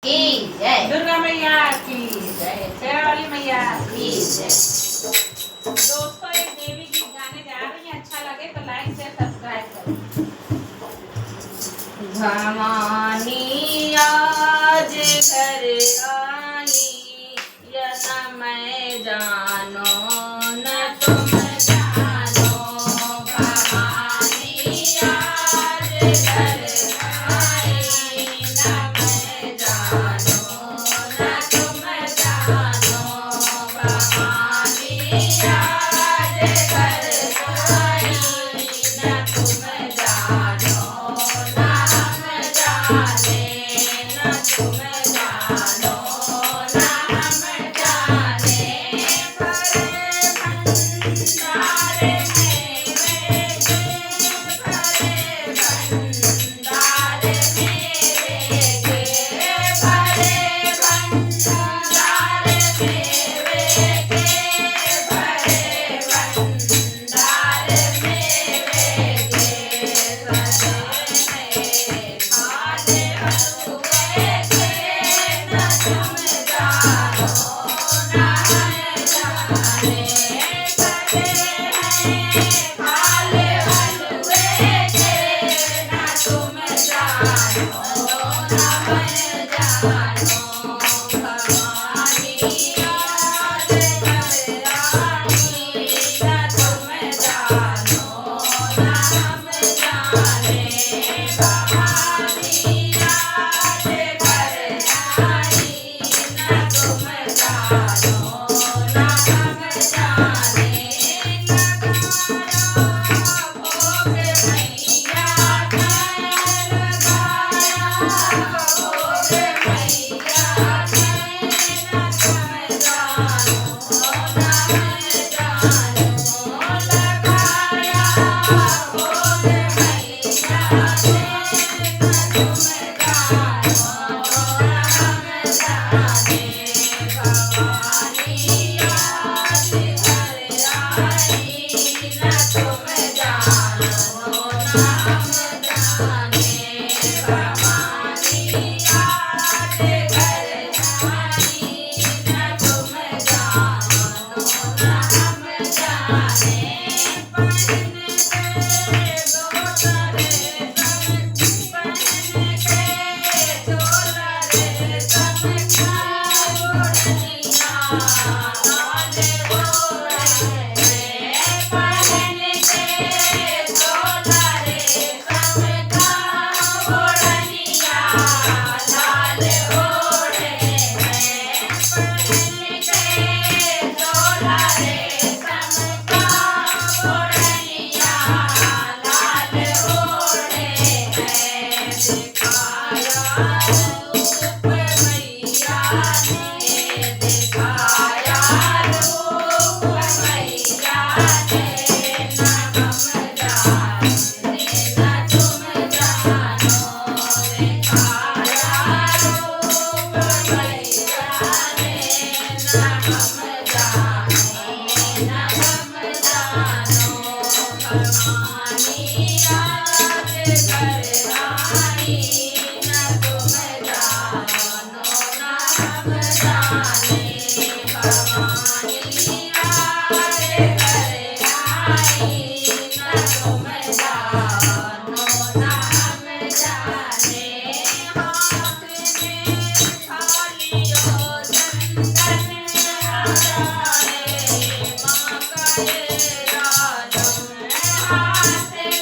की जय। दुर्गा मैया की जय। शेरावाली मैया की जय। दोस्तों एक देवी गीत गाने जा रही है, अच्छा लगे तो लाइक शेयर सब्सक्राइब करें। भवानी आज घर आई, या न मैं जानो न तुम जानो। भवानी आज घर आई, न मैं जानो न तुम जानो। भवानी आज घर आई, न तुम जानो न हम जाने। न तुम जानो न हम जाने। भरे भंडार मेरे के, भरे भंडार मेरे के, भरे भंडार मेरे के, भरे भंडार मेरे के। सजने खाले हलवे के, न तुम जानो न हम जाने। सजे हैं खाले हलवे के, न तुम जानो न हम जानो। भवानी आज घर आई, न तुम जानो न हम जाने। भवानी आज घर आई, न तुम जानो न हम जाने। लगाया भोग मैया के, लगाया भोग मैया के, न तुम जानो न हम जानो। लगाया भोग मैया के, न तुम जानो न हम जाने। भवानी आज घर आई, न तुम जानो न हम जाने। भवानी आज घर आई, न तुम जानो न हम जाने। पहन के डोला रे तम, पहन के डोला रे तम का ओढ़निया लाल ओढ़े रे। पहन के डोला रे तम का ओढ़निया लाल ओढ़े रे। पहन के डोला रे तम का ओढ़निया लाल ओढ़े रे। दिखाया रूप मैया ने, दिखाया रूप मैया ने, न हम जाने न तुम जानो। दिखाया रूप मैया ने, न हम जाने न हम जानो। भवानी आज घर आई, न तुम जानो न हम जाने। भवानी आज घर आई, न तुम जानो न हम जाने। हाथ में थालियो चंदन हराए, माँ का ये राजम। हाथ में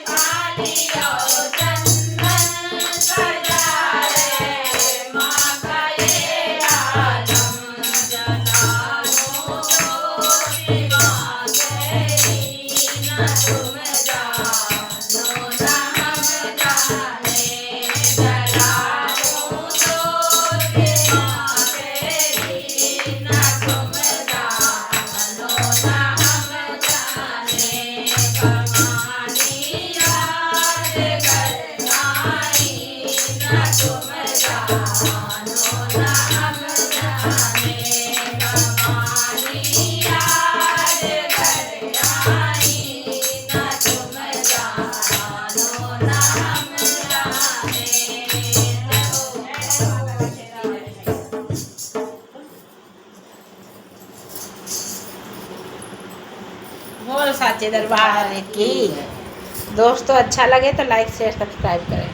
थालियो चंदन सजाए, माँ का ये राजम। जलाओ दीवा तेरी, न तुम जानो न हम जाने। जलाओ दीवा तेरी, न तुम जानो न हम जाने। भवानी आज घर आई, न तुम जानो न हम जाने। भवानी आज घर आई, न तुम जानो न हम जाने। बोल साचे दरबार की। दोस्तों अच्छा लगे तो लाइक शेयर सब्सक्राइब करें।